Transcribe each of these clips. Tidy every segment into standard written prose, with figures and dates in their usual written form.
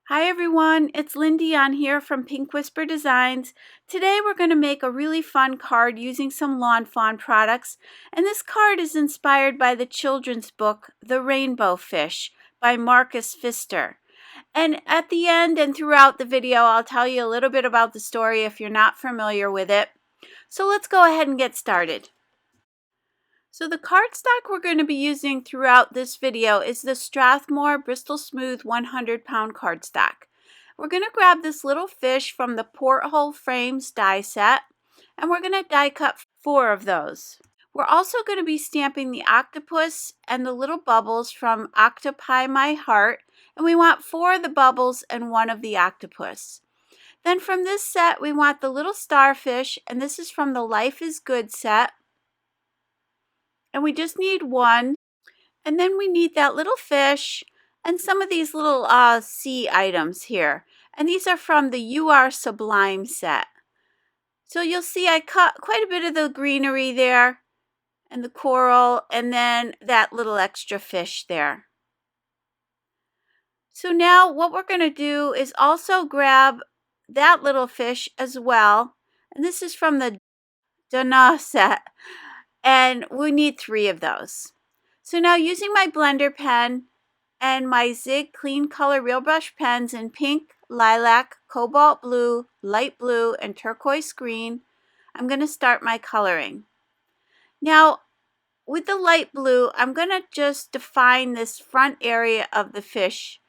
Hi everyone, it's Lindy on here from Pink Whisper Designs. Today we're going to make a really fun card using some Lawn Fawn products, and this card is inspired by the children's book The Rainbow Fish by Marcus Pfister. And at the end and throughout the video I'll tell you a little bit about the story if you're not familiar with it. So let's go ahead and get started. So the cardstock we're going to be using throughout this video is the Strathmore Bristol Smooth 100-pound cardstock. We're going to grab this little fish from the Porthole frames die set, and we're going to die cut 4 of those. We're also going to be stamping the octopus and the little bubbles from Octopi My Heart, and we want 4 of the bubbles and 1 of the octopus. Then from this set we want the little starfish, and this is from the Life is Good set. And we just need 1, and then we need that little fish and some of these little sea items here, and these are from the You Are Sublime set. So you'll see I cut quite a bit of the greenery there and the coral, and then that little extra fish there. So now what we're going to do is also grab that little fish as well, and this is from the Duh-nuh set, and we need 3 of those. So now using my blender pen and my Zig Clean Color Real Brush pens in pink, lilac, cobalt blue, light blue, and turquoise green, I'm going to start my coloring. Now with the light blue, I'm going to just define this front area of the fish.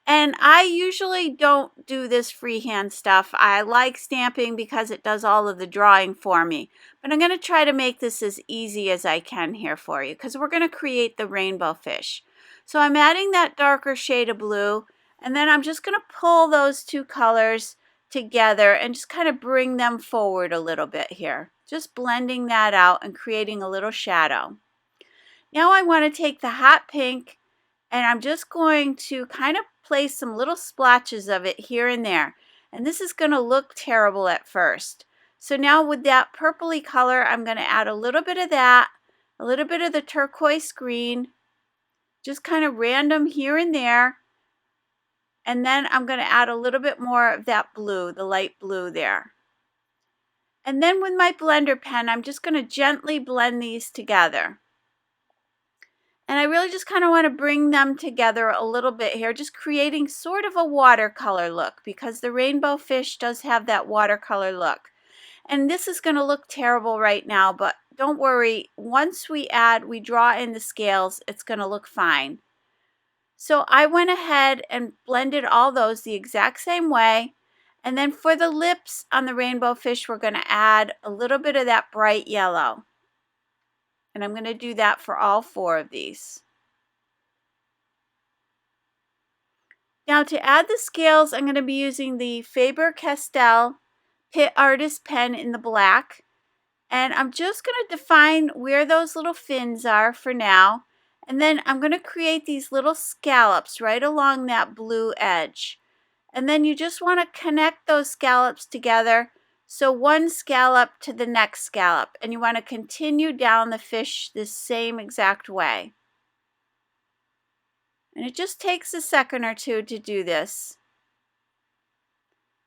And I usually don't do this freehand stuff. I like stamping because it does all of the drawing for me. But I'm going to try to make this as easy as I can here for you, because we're going to create the rainbow fish. So I'm adding that darker shade of blue, and then I'm just going to pull those 2 colors together and just kind of bring them forward a little bit here. Just blending that out and creating a little shadow. Now I want to take the hot pink, and I'm just going to kind of place some little splotches of it here and there. And this is going to look terrible at first. So now with that purpley color, I'm going to add a little bit of that, a little bit of the turquoise green, just kind of random here and there. And then I'm going to add a little bit more of that blue, the light blue there. And then with my blender pen, I'm just going to gently blend these together. And I really just kind of want to bring them together a little bit here, just creating sort of a watercolor look, because the rainbow fish does have that watercolor look. And this is going to look terrible right now, but don't worry, once we draw in the scales, it's going to look fine. So I went ahead and blended all those the exact same way. And then for the lips on the rainbow fish, we're going to add a little bit of that bright yellow. And I'm going to do that for all 4 of these. Now to add the scales, I'm going to be using the Faber-Castell Pitt Artist pen in the black. And I'm just going to define where those little fins are for now. And then I'm going to create these little scallops right along that blue edge. And then you just want to connect those scallops together. So one scallop to the next scallop, and you want to continue down the fish this same exact way. And it just takes a second or 2 to do this.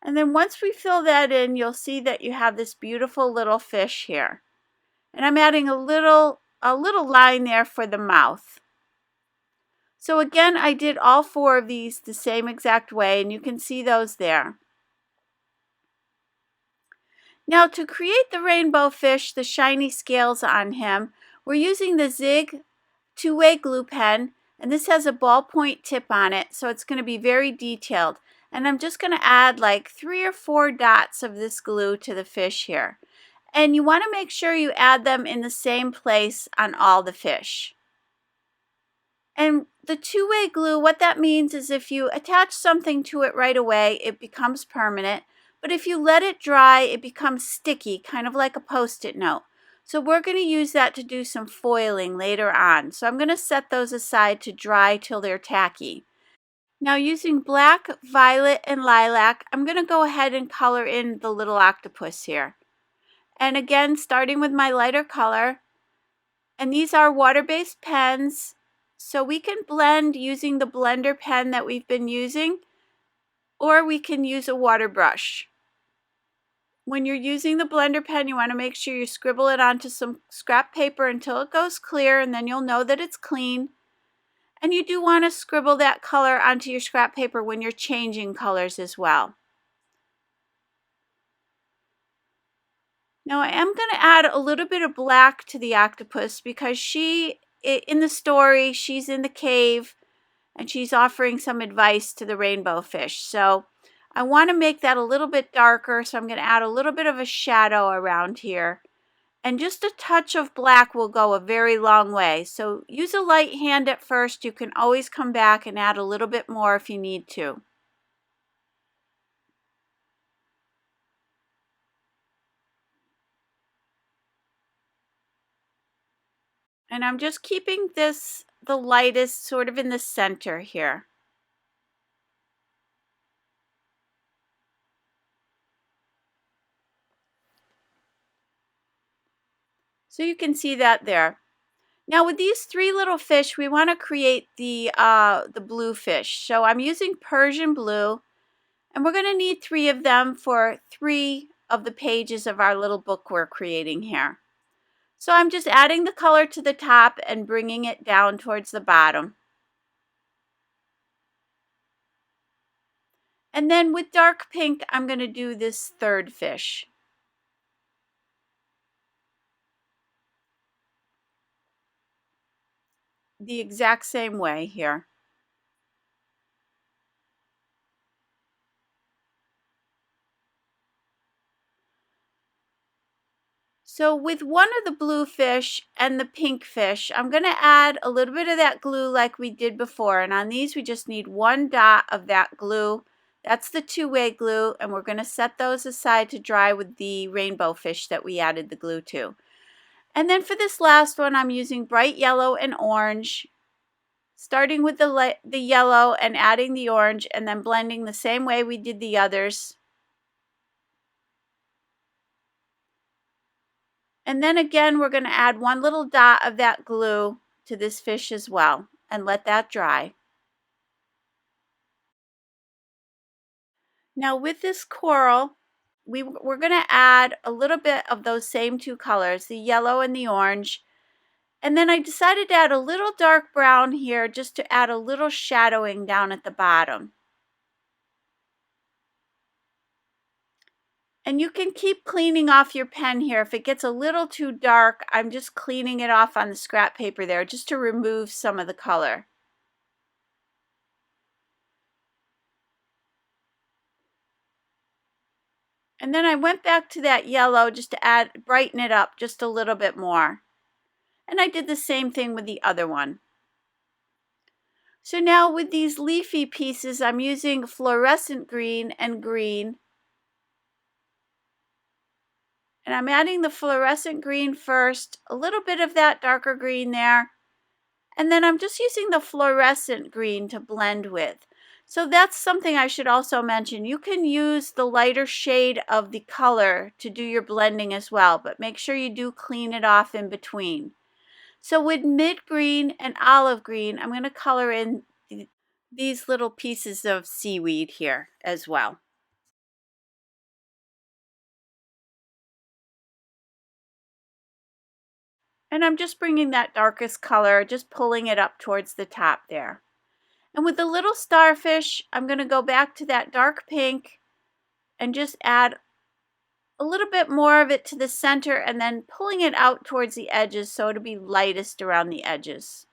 And then once we fill that in, you'll see that you have this beautiful little fish here. And I'm adding a little line there for the mouth. So again, I did all 4 of these the same exact way, and you can see those there. Now to create the rainbow fish, the shiny scales on him, we're using the Zig 2-way glue pen, and this has a ballpoint tip on it, so it's going to be very detailed. And I'm just going to add like 3 or 4 dots of this glue to the fish here. And you want to make sure you add them in the same place on all the fish. And the 2-way glue, what that means is if you attach something to it right away, it becomes permanent. But if you let it dry, it becomes sticky, kind of like a Post-it note. So we're going to use that to do some foiling later on. So I'm going to set those aside to dry till they're tacky. Now using black, violet, and lilac, I'm going to go ahead and color in the little octopus here. And again, starting with my lighter color. And these are water-based pens, so we can blend using the blender pen that we've been using. or we can use a water brush. When you're using the blender pen, you want to make sure you scribble it onto some scrap paper until it goes clear, and then you'll know that it's clean. And you do want to scribble that color onto your scrap paper when you're changing colors as well. Now I am going to add a little bit of black to the octopus because in the story, she's in the cave and she's offering some advice to the rainbow fish. So I want to make that a little bit darker, so I'm going to add a little bit of a shadow around here. And just a touch of black will go a very long way. So use a light hand at first. You can always come back and add a little bit more if you need to. And I'm just keeping this the lightest sort of in the center here. So you can see that there. Now with these three little fish, we want to create the blue fish. So I'm using Persian blue, and we're going to need 3 of them for 3 of the pages of our little book we're creating here. So I'm just adding the color to the top and bringing it down towards the bottom. And then with dark pink, I'm going to do this third fish. The exact same way here. So with one of the blue fish and the pink fish, I'm going to add a little bit of that glue like we did before. And on these, we just need 1 dot of that glue. That's the 2-way glue, and we're going to set those aside to dry with the rainbow fish that we added the glue to. And then for this last one, I'm using bright yellow and orange, starting with the yellow and adding the orange, and then blending the same way we did the others. And then again, we're going to add 1 little dot of that glue to this fish as well and let that dry. Now with this coral, we're going to add a little bit of those same 2 colors, the yellow and the orange. And then I decided to add a little dark brown here just to add a little shadowing down at the bottom. And you can keep cleaning off your pen here. If it gets a little too dark, I'm just cleaning it off on the scrap paper there just to remove some of the color. And then I went back to that yellow just to brighten it up just a little bit more. And I did the same thing with the other one. So now with these leafy pieces, I'm using fluorescent green and green. And I'm adding the fluorescent green first, a little bit of that darker green there. And then I'm just using the fluorescent green to blend with. So that's something I should also mention. You can use the lighter shade of the color to do your blending as well, but make sure you do clean it off in between. So with mid green and olive green, I'm going to color in these little pieces of seaweed here as well. And I'm just bringing that darkest color, just pulling it up towards the top there. And with the little starfish, I'm going to go back to that dark pink and just add a little bit more of it to the center and then pulling it out towards the edges so it'll be lightest around the edges.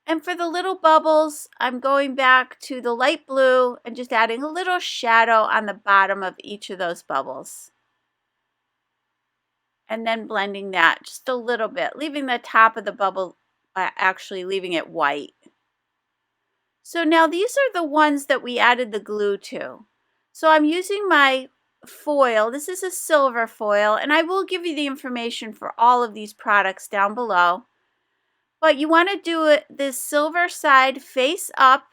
And for the little bubbles, I'm going back to the light blue and just adding a little shadow on the bottom of each of those bubbles. And then blending that just a little bit, leaving the top of the bubble, actually leaving it white. So now these are the ones that we added the glue to. So I'm using my foil. This is a silver foil, and I will give you the information for all of these products down below. But you want to do it this silver side face up,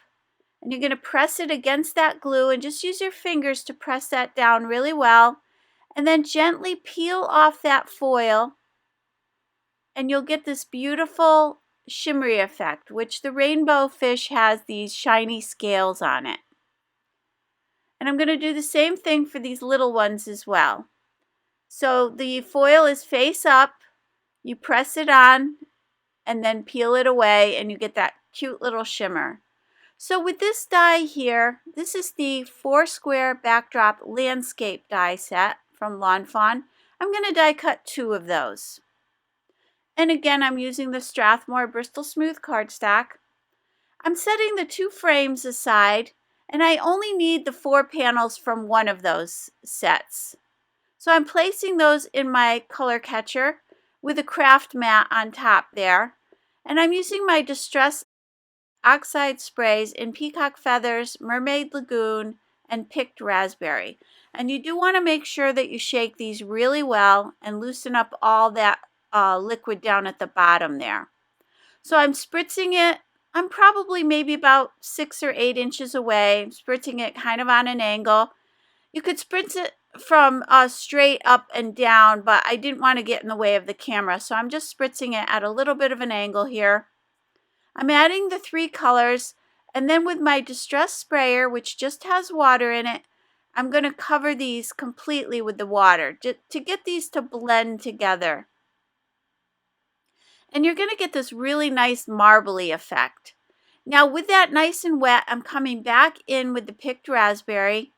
and you're going to press it against that glue and just use your fingers to press that down really well. And then gently peel off that foil, and you'll get this beautiful shimmery effect, which the rainbow fish has these shiny scales on it. And I'm going to do the same thing for these little ones as well. So the foil is face up, you press it on, and then peel it away, and you get that cute little shimmer. So with this die here, this is the Foursquare Backdrop Landscape die set from Lawn Fawn. I'm going to die cut 2 of those. And again, I'm using the Strathmore Bristol Smooth cardstock. I'm setting the 2 frames aside, and I only need the 4 panels from one of those sets. So I'm placing those in my color catcher with a craft mat on top there. And I'm using my Distress Oxide Sprays in Peacock Feathers, Mermaid Lagoon, and Picked Raspberry. And you do want to make sure that you shake these really well and loosen up all that liquid down at the bottom there. So I'm spritzing it. I'm probably maybe about 6 or 8 inches away. I'm spritzing it kind of on an angle. You could spritz it from straight up and down, but I didn't want to get in the way of the camera, so I'm just spritzing it at a little bit of an angle here. I'm adding the 3 colors, and then with my Distress sprayer, which just has water in it, I'm going to cover these completely with the water to get these to blend together. And you're going to get this really nice marbly effect. Now with that nice and wet, I'm coming back in with the Picked Raspberry,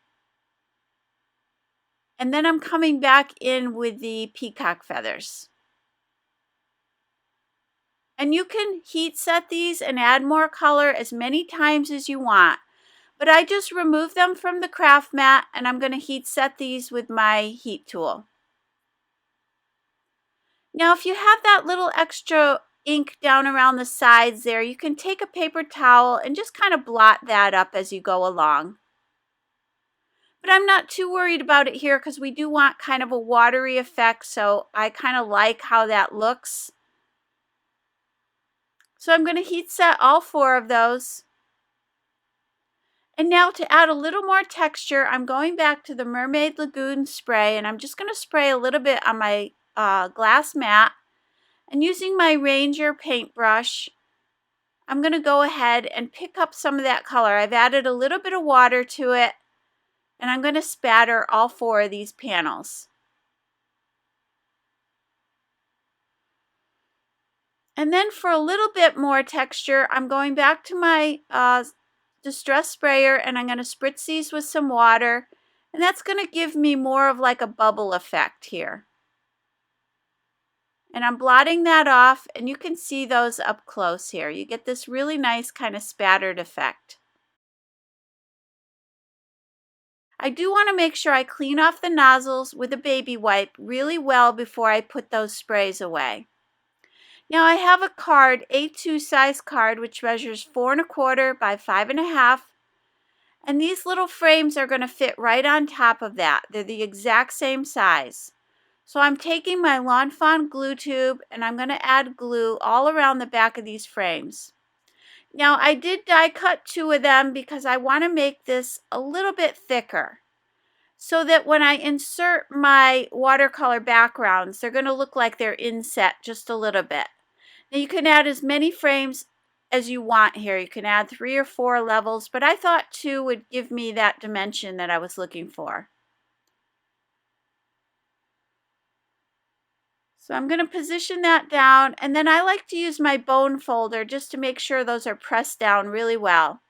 and then I'm coming back in with the Peacock Feathers. And you can heat set these and add more color as many times as you want. But I just remove them from the craft mat, and I'm going to heat set these with my heat tool. Now if you have that little extra ink down around the sides there, you can take a paper towel and just kind of blot that up as you go along. But I'm not too worried about it here because we do want kind of a watery effect, so I kind of like how that looks. So I'm going to heat set all 4 of those. And now to add a little more texture, I'm going back to the Mermaid Lagoon spray, and I'm just going to spray a little bit on my glass mat. And using my Ranger paintbrush, I'm going to go ahead and pick up some of that color. I've added a little bit of water to it, and I'm going to spatter all 4 of these panels. And then for a little bit more texture, I'm going back to my Distress sprayer, and I'm going to spritz these with some water, and that's going to give me more of like a bubble effect here. And I'm blotting that off, and you can see those up close here. You get this really nice kind of spattered effect. I do want to make sure I clean off the nozzles with a baby wipe really well before I put those sprays away. Now I have a card, A2 size card, which measures 4 1/4 by 5 1/2. And these little frames are going to fit right on top of that. They're the exact same size. So I'm taking my Lawn Fawn glue tube, and I'm going to add glue all around the back of these frames. Now I did die cut 2 of them because I want to make this a little bit thicker, so that when I insert my watercolor backgrounds, they're going to look like they're inset just a little bit. Now you can add as many frames as you want here. You can add 3 or 4 levels, but I thought 2 would give me that dimension that I was looking for. So I'm going to position that down, and then I like to use my bone folder just to make sure those are pressed down really well.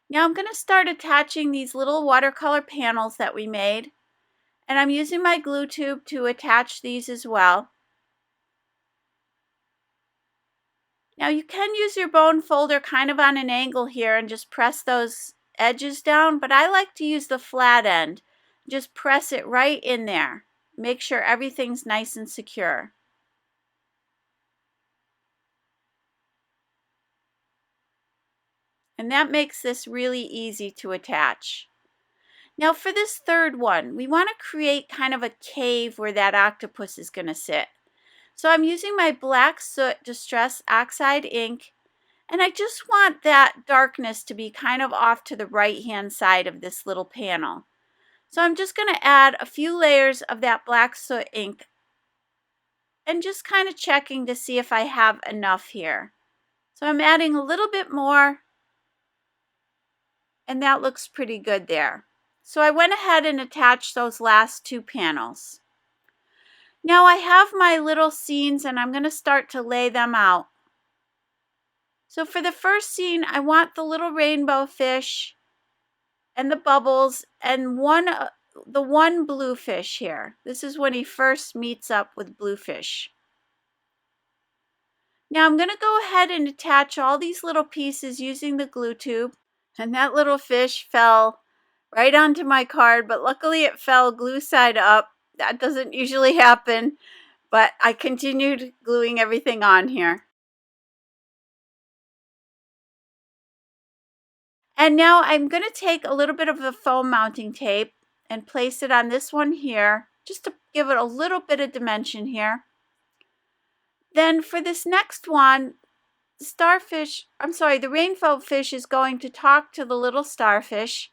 Now I'm going to start attaching these little watercolor panels that we made, and I'm using my glue tube to attach these as well. Now you can use your bone folder kind of on an angle here and just press those edges down, but I like to use the flat end. Just press it right in there. Make sure everything's nice and secure. And that makes this really easy to attach. Now for this third one, we want to create kind of a cave where that octopus is going to sit. So I'm using my Black Soot Distress Oxide ink, and I just want that darkness to be kind of off to the right hand side of this little panel. So I'm just going to add a few layers of that black soot ink and just kind of checking to see if I have enough here. So I'm adding a little bit more, and that looks pretty good there. So I went ahead and attached those last two panels. Now I have my little scenes and I'm going to start to lay them out. So for the first scene, I want the little rainbow fish and the bubbles and the one bluefish here. This is when he first meets up with Bluefish. Now I'm going to go ahead and attach all these little pieces using the glue tube. And that little fish fell right onto my card, but luckily it fell glue side up. That doesn't usually happen, but I continued gluing everything on here. And now I'm going to take a little bit of the foam mounting tape and place it on this one here, just to give it a little bit of dimension here. Then for this next one, the rainbow fish is going to talk to the little starfish.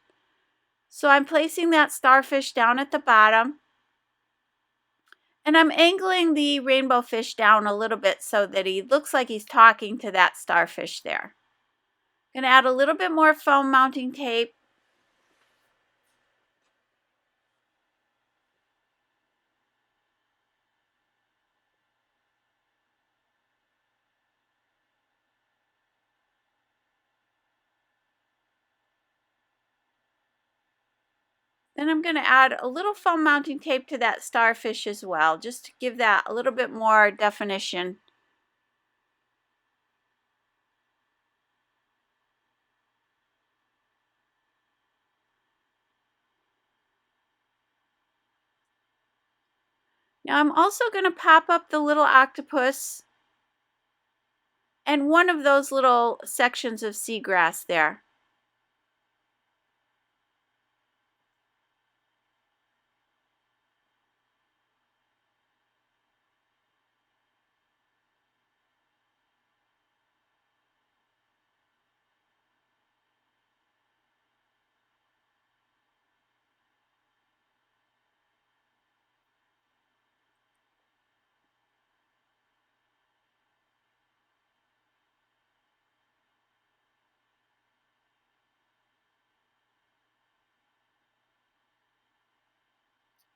So I'm placing that starfish down at the bottom. And I'm angling the rainbow fish down a little bit so that he looks like he's talking to that starfish there. I'm going to add a little bit more foam mounting tape. Then I'm going to add a little foam mounting tape to that starfish as well, just to give that a little bit more definition. Now I'm also going to pop up the little octopus and one of those little sections of seagrass there.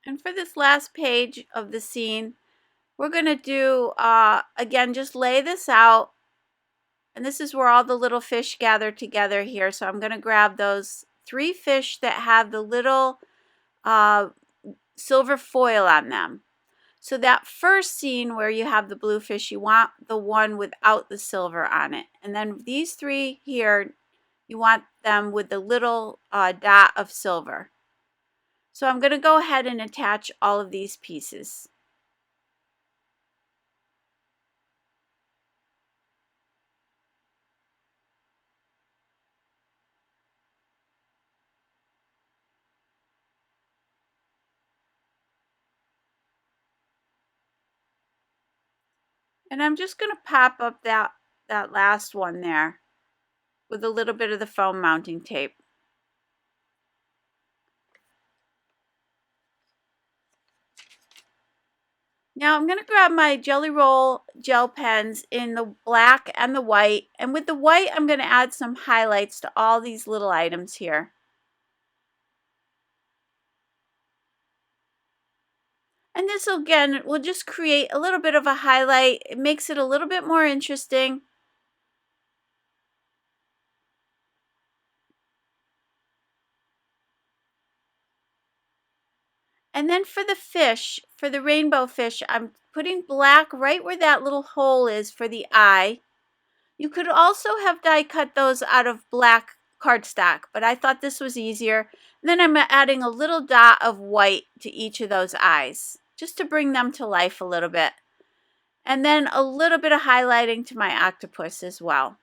And for this last page of the scene, we're going to do, again, just lay this out. And this is where all the little fish gather together here. So I'm going to grab those 3 fish that have the little silver foil on them. So that first scene where you have the blue fish, you want the one without the silver on it. And then these 3 here, you want them with the little dot of silver. So I'm going to go ahead and attach all of these pieces. And I'm just going to pop up that last one there with a little bit of the foam mounting tape. Now I'm going to grab my Jelly Roll gel pens in the black and the white. And with the white, I'm going to add some highlights to all these little items here. And this, again, will just create a little bit of a highlight. It makes it a little bit more interesting. And then for the fish, for the rainbow fish, I'm putting black right where that little hole is for the eye. You could also have die cut those out of black cardstock, but I thought this was easier. And then I'm adding a little dot of white to each of those eyes, just to bring them to life a little bit. And then a little bit of highlighting to my octopus as well.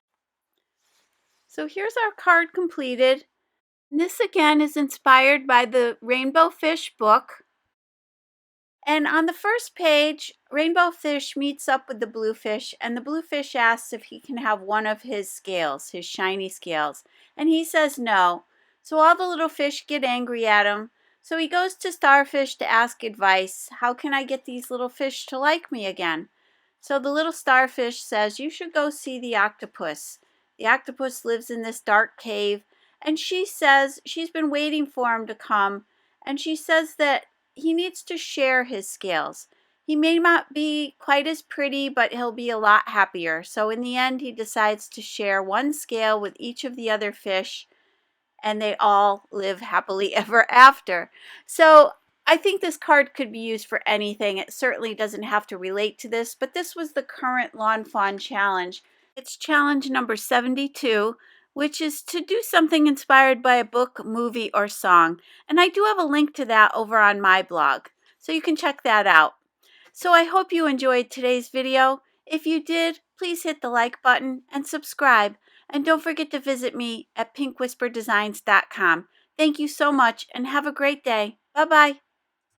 So here's our card completed. And this again is inspired by the Rainbow Fish book. And on the first page, Rainbow Fish meets up with the Bluefish, and the Bluefish asks if he can have one of his scales, his shiny scales. And he says no. So all the little fish get angry at him, So he goes to Starfish to ask advice. How can I get these little fish to like me again? So the little starfish says, you should go see the octopus. The octopus lives in this dark cave, and she says she's been waiting for him to come, and she says that he needs to share his scales. He may not be quite as pretty, but he'll be a lot happier. So in the end, he decides to share one scale with each of the other fish, and they all live happily ever after. So I think this card could be used for anything. It certainly doesn't have to relate to this, but this was the current Lawn Fawn challenge. It's challenge number 72, which is to do something inspired by a book, movie, or song. And I do have a link to that over on my blog, so you can check that out. So I hope you enjoyed today's video. If you did, please hit the like button and subscribe. And don't forget to visit me at pinkwhisperdesigns.com. Thank you so much and have a great day. Bye-bye.